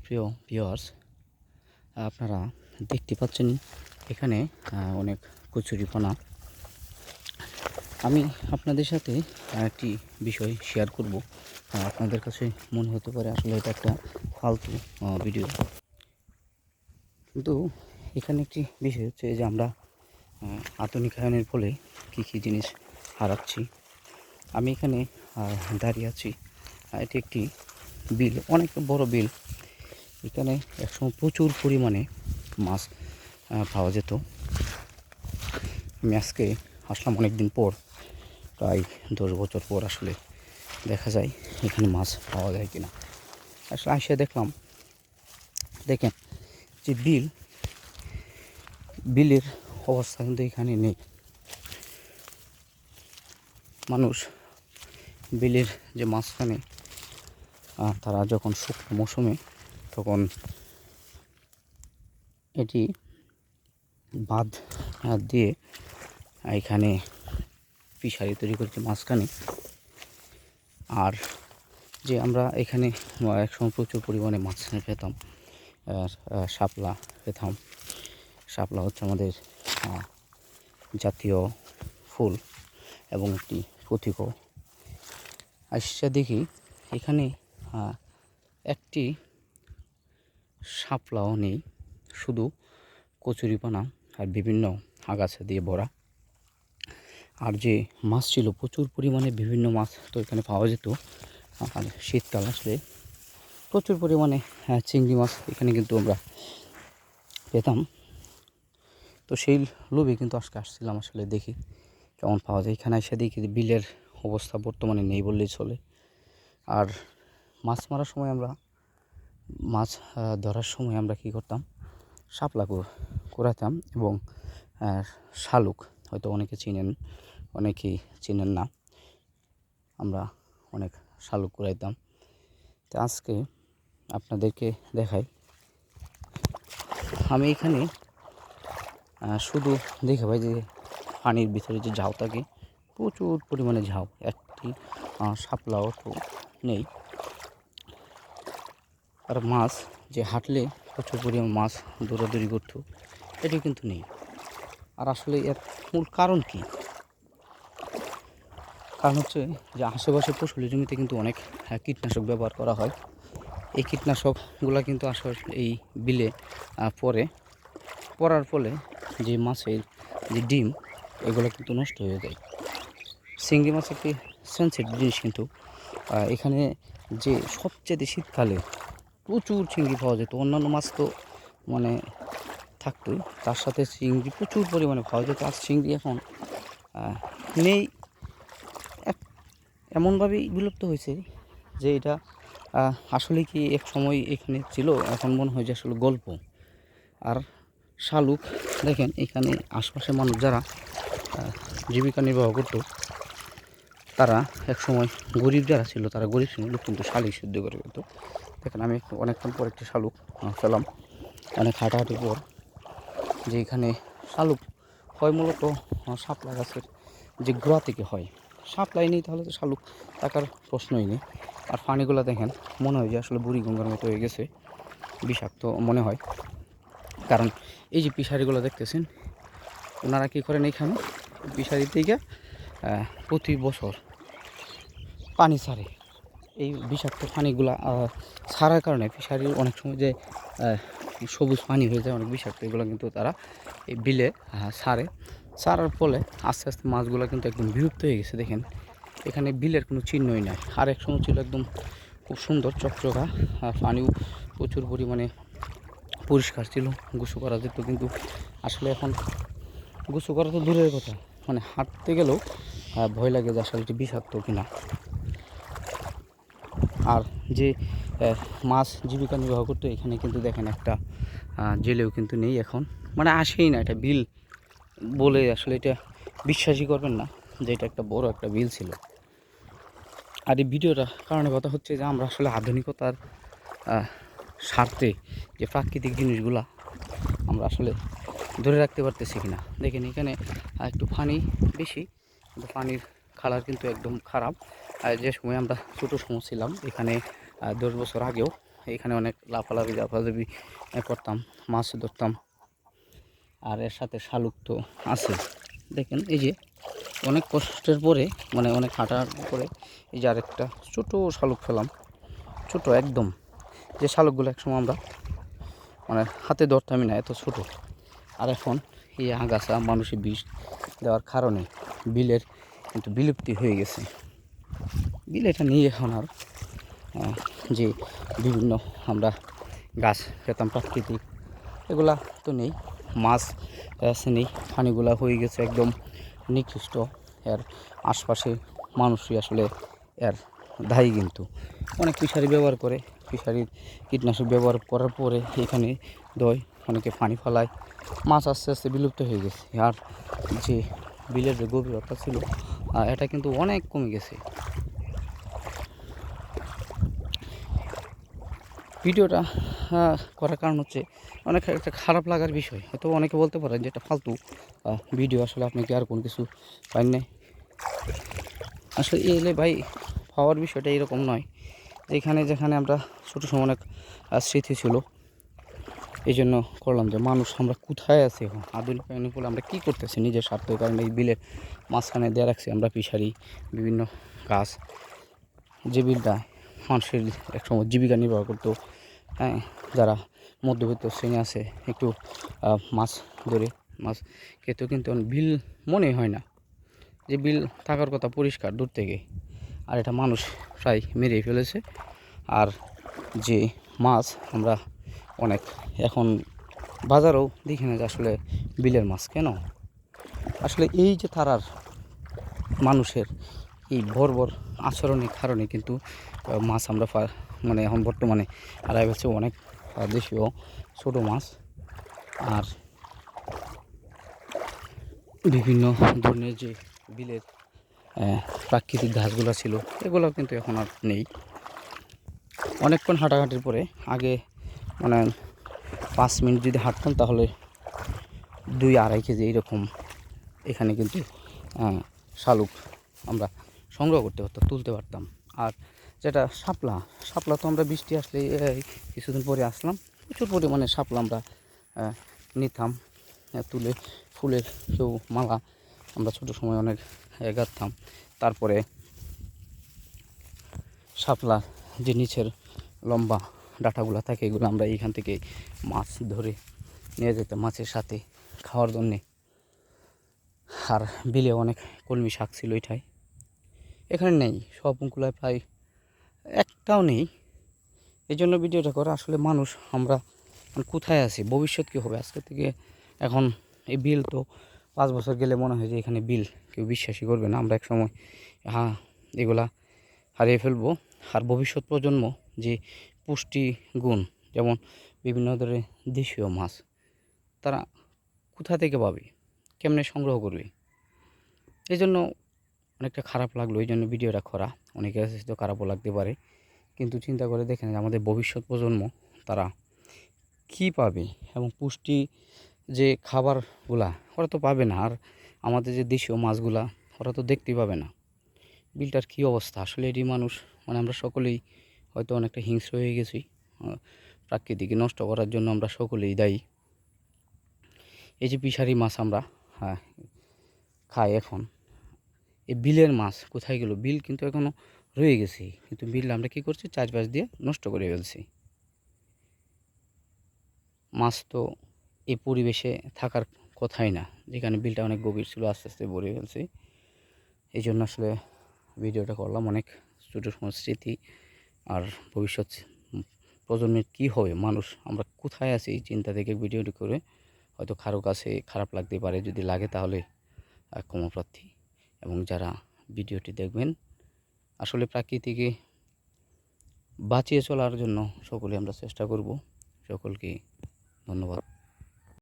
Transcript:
প্রিয় ভিউয়ার্স, আপনারা দেখতে পাচ্ছেন এখানে অনেক কচুরিপানা। আমি আপনাদের সাথে একটি বিষয় শেয়ার করব। আপনাদের কাছে মনে হতে পারে আসলে এটা একটা ফালতু ভিডিও, কিন্তু এখানে একটি বিষয় হচ্ছে যে আমরা আধুনিকায়নের ফলে কী জিনিস হারাচ্ছি। আমি এখানে দাঁড়িয়ে আছি। এটি একটি বিল, অনেক বড় বিল। এখানে একসময় প্রচুর পরিমাণে মাছ পাওয়া যেত। আমি আজকে আসলাম অনেক দিন পর, প্রায় 10 বছর পর আসলে দেখা যায় এখানে মাছ পাওয়া যায় কিনা। আসলে আসে দেখলাম, দেখেন যে বিলের অবস্থা কিন্তু এখানে নেই। মানুষ বিলের যে মাঝখানে তারা যখন শুকনো মৌসুমে তখন এটি বাঁধ দিয়ে এখানে ফিশারি তৈরি করেছে মাঝখানে। আর যে আমরা এখানে একসময় প্রচুর পরিমাণে মাছ পেতাম, শাপলা পেতাম। শাপলা হচ্ছে আমাদের জাতীয় ফুল এবং একটি প্রতীকও। আসছে দেখি এখানে একটি শাপলাও নেই, শুধু কচুরিপানা আর বিভিন্ন আগাছা দিয়ে ভরা। আর যে মাছ ছিল প্রচুর পরিমাণে, বিভিন্ন মাছ তো এখানে পাওয়া যেত। আর শীতকাল আসলে প্রচুর পরিমাণে চিংড়ি মাছ এখানে কিন্তু আমরা পেতাম। তো সেই লোভে কিন্তু আজকে আসছিলাম, আসলে দেখি কেমন পাওয়া যায়। এখানে এসে দেখি বিলের অবস্থা বর্তমানে নেই বললেই চলে। আর মাছ মারার সময় মাছ ধরার সময় আমরা কী করতাম, শাপলা কুড়াতাম এবং শালুক, হয়তো অনেকে চিনেন, অনেকেই চিনেন না। আমরা অনেক শালুক কুড়াইতাম। তো আজকে আপনাদেরকে দেখাই, আমি এখানে শুধু দেখে ভাই যে পানির ভিতরে যে ঝাউ থাকে, প্রচুর পরিমাণে ঝাউ, একটি শাপলাও তো নেই। আর মাছ যে হাঁটলে প্রচুর পরিমাণ মাছ দৌড়াদৌড়ি করতো, এটি কিন্তু নেই। আর আসলে এর মূল কারণ কি? কারণ হচ্ছে যে আশেপাশে ফসলি জমিতে কিন্তু অনেক কীটনাশক ব্যবহার করা হয়। এই কীটনাশকগুলো কিন্তু আসলে এই বিলে পড়ার ফলে যে মাছের যে ডিম, এগুলো কিন্তু নষ্ট হয়ে যায়। চিংড়ি মাছ একটি সেন্সিটিভ জিনিস, কিন্তু এখানে যে সবচেয়ে শীতকালে প্রচুর চিংড়ি পাওয়া যেত। অন্যান্য মাছ তো মানে থাকতোই, তার সাথে চিংড়ি প্রচুর পরিমাণে পাওয়া যেত। আর চিংড়ি এখন নেই, এমনভাবেই বিলুপ্ত হয়েছে যে এটা আসলে কি এক সময় এখানে ছিল, এখন মনে হয় যে আসলে গল্প। আর শালুক দেখেন, এখানে আশপাশের মানুষ যারা জীবিকা নির্বাহ করতো, তারা এক সময় গরিব যারা ছিল, তারা গরিব শ্রেণীর লোক কিন্তু শালিক সিদ্ধ করে পেত। দেখেন আমি অনেকক্ষণ পর একটি শালুক পেলাম, অনেক হাঁটাহাঁটির পর। যে এখানে শালুক হয় মূলত শাপলা গাছের যে গোড়া থেকে হয়। শাপলাই নেই তাহলে তো শালুক থাকার প্রশ্নই নেই। আর পানিগুলো দেখেন, মনে হয় যে আসলে বুড়িগঙ্গার মতো হয়ে গেছে, বিষাক্ত মনে হয়। কারণ এই যে ফিশারিগুলো দেখতেছেন, ওনারা কী করেন, এখানে ফিশারি থেকে প্রতি বছর পানি ছাড়ে। এই বিষাক্ত পানিগুলা ছাড়ার কারণে ফিশারির অনেক সময় যে সবুজ পানি হয়ে যায়, অনেক বিষাক্ত, এগুলো কিন্তু তারা এই বিলে ছাড়ার ফলে আস্তে আস্তে মাছগুলো কিন্তু একদম বিলুপ্ত হয়ে গেছে। দেখেন এখানে বিলের কোনো চিহ্নই নাই। আর এক সময় ছিল একদম খুব সুন্দর চকচকা, পানিও প্রচুর পরিমাণে পরিষ্কার ছিল, গোসল করা যেত। কিন্তু আসলে এখন গোসল করা তো দূরের কথা, মানে হাঁটতে গেলেও ভয় লাগে যে আসলে এটি বিষাক্ত কিনা। আর যে মাছ জীবিকা নির্বাহ করতো, এখানে কিন্তু দেখেন একটা জেলেও কিন্তু নেই এখন, মানে আসেই না। এটা বিল বলে আসলে এটা বিশ্বাসই করবেন না যে এটা একটা বড় একটা বিল ছিল। আর এই ভিডিওটা কারণে কথা হচ্ছে যে আমরা আসলে আধুনিকতার স্বার্থে যে প্রাকৃতিক জিনিসগুলা আমরা আসলে ধরে রাখতে পারতেছি কিনা। দেখেন এখানে একটু পানি বেশি, কিন্তু পানির কালার কিন্তু একদম খারাপ। যে সময় আমরা ছোটো সময় ছিলাম এখানে 10 বছর আগেও, এখানে অনেক লাফালাফি করতাম, মাছ ধরতাম। আর এর সাথে শালুক তো আছে। দেখেন এই যে অনেক কষ্টের পরে, মানে অনেক হাঁটার পরে এই যে আরেকটা ছোটো শালুক পেলাম, ছোটো একদম, যে শালুকগুলো একসময় আমরা মানে হাতে ধরতামই না, এত ছোটো। আর এখন এই আগাছা মানুষের বিষ দেওয়ার কারণে বিলের কিন্তু বিলুপ্তি হয়ে গেছে। বিল এটা নিয়ে এখন আর যে বিভিন্ন আমরা গাছ পেতাম প্রাকৃতিক, এগুলা তো নেই। মাছ নেই, পানিগুলা হয়ে গেছে একদম নিকৃষ্ট। এর আশপাশে মানুষই আসলে এর দায়ী। কিন্তু অনেক ফিশারি ব্যবহার করে, ফিশারির কীটনাশক ব্যবহার করার পরে এখানে দয়, অনেকে পানি ফেলায়, মাছ আস্তে আস্তে বিলুপ্ত হয়ে গেছে। আর যে বিলের যে গভীরতা ছিল এটা কিন্তু অনেক কমে গেছে। ভিডিওটা করার কারণ হচ্ছে অনেক একটা খারাপ লাগার বিষয়। হয়তো অনেকে বলতে পারেন যে এটা ফালতু ভিডিও, আসলে আপনি কি আর কোনো কিছু পাইন নাই। আসলে এলে ভাই পাওয়ার বিষয়টা এরকম নয়। যেখানে আমরা ছোটো সময় অনেক স্মৃতি ছিল, এই জন্য করলাম যে মানুষ আমরা কোথায় আছি এখন, আধুনিক বলে আমরা কী করতেছি নিজের স্বার্থের কারণে। এই বিলের মাঝখানে দেওয়া রাখছি আমরা ফিশারি, বিভিন্ন গাছ, যে বিলটা মানুষের একসময় জীবিকা নির্বাহ করতো। হ্যাঁ, যারা মধ্যবিত্ত শ্রেণী আছে একটু মাছ ধরে মাছ খেতেও, কিন্তু বিল মনে হয় না যে বিল থাকার কথা পরিষ্কার দূর থেকে। আর এটা মানুষ প্রায় মেরেই ফেলেছে। আর যে মাছ আমরা অনেক এখন বাজারেও দেখি না যে আসলে বিলের মাছ কেন। আসলে এই যে তারার মানুষের এই বর্বর আচরণের কারণে কিন্তু মাছ আমরা মানে এখন বর্তমানে হারাই ফেলছে অনেক দেশীয় ছোটো মাছ। আর বিভিন্ন ধরনের যে বিলের প্রাকৃতিক ঘাসগুলো ছিল এগুলো কিন্তু এখন আর নেই। অনেকক্ষণ হাঁটাহাঁটির পরে, আগে মানে 5 মিনিট যদি হাঁটতাম তাহলে 2-2.5 কেজি এইরকম এখানে কিন্তু শালুক আমরা সংগ্রহ করতে পারতাম, তুলতে পারতাম। আর যেটা শাপলা তো আমরা বৃষ্টি আসলে কিছুদিন পরে আসলাম, প্রচুর পরিমাণে শাপলা আমরা নিতাম, তুলে ফুলের কেউ মালা আমরা ছোটো সময় অনেক গাঁথতাম। তারপরে শাপলা যে নিচের লম্বা ডাঁটাগুলো থাকে এগুলো আমরা এইখান থেকে মাছ ধরে নিয়ে যেতাম মাছের সাথে খাওয়ার জন্যে। আর বিলে অনেক কলমি শাক ছিল, এটাই এখানে নেই, সব মুকুলায় প্রায় একটাও নেই। এই জন্য ভিডিওটা করা। আসলে মানুষ আমরা কোথায় আছি, ভবিষ্যৎ কী হবে আজকে থেকে। এখন এই বিল তো 5 বছর গেলে মনে হয় যে এখানে বিল কেউ বিশ্বাসই করবে না। আমরা একসময় এগুলা হারিয়ে ফেলবো। আর ভবিষ্যৎ প্রজন্ম যে পুষ্টি গুণ, যেমন বিভিন্ন ধরনের দেশীয় মাছ, তারা কোথা থেকে পাবে, কেমনে সংগ্রহ করবে। এই জন্য অনেকটা খারাপ লাগলো, এই জন্য ভিডিওটা করা। অনেকের কাছে তো খারাপও লাগতে পারে, কিন্তু চিন্তা করে দেখেন আমাদের ভবিষ্যৎ প্রজন্ম তারা কী পাবে, এবং পুষ্টি যে খাবারগুলা ওরা তো পাবে না। আর আমাদের যে দেশীয় মাছগুলা ওরা তো দেখতেই পাবে না। বিলটার কী অবস্থা আসলে, এটি মানুষ মানে আমরা সকলেই হয়তো অনেকটা হিংস্র হয়ে গেছি। প্রাকৃতিকে নষ্ট করার জন্য আমরা সকলেই দায়ী। এই যে ফিশারি মাছ আমরা খাই এখন, এই বিলের মাছ কোথায় গেল? বিল কিন্তু এখনও রয়ে গেছে, কিন্তু বিল আমরা কী করছি, চাষবাস দিয়ে নষ্ট করে ফেলছি। মাছ তো এই পরিবেশে থাকার কথাই না, যেখানে বিলটা অনেক গভীর ছিল আস্তে আস্তে ভরে ফেলছি। এই জন্য আসলে ভিডিওটা করলাম, অনেক ছোটো সময় স্মৃতি। আর ভবিষ্যৎ প্রজন্মের কী হবে, মানুষ আমরা কোথায় আছি এই চিন্তা থেকে ভিডিওটি করে। হয়তো কারো কাছে খারাপ লাগতে পারে, যদি লাগে তাহলে ক্ষমাপ্রার্থী। এবং যারা ভিডিওটি দেখবেন, আসলে প্রাকৃতিকে বাঁচিয়ে চলার জন্য সকলে আমরা চেষ্টা করব। সকলকে ধন্যবাদ।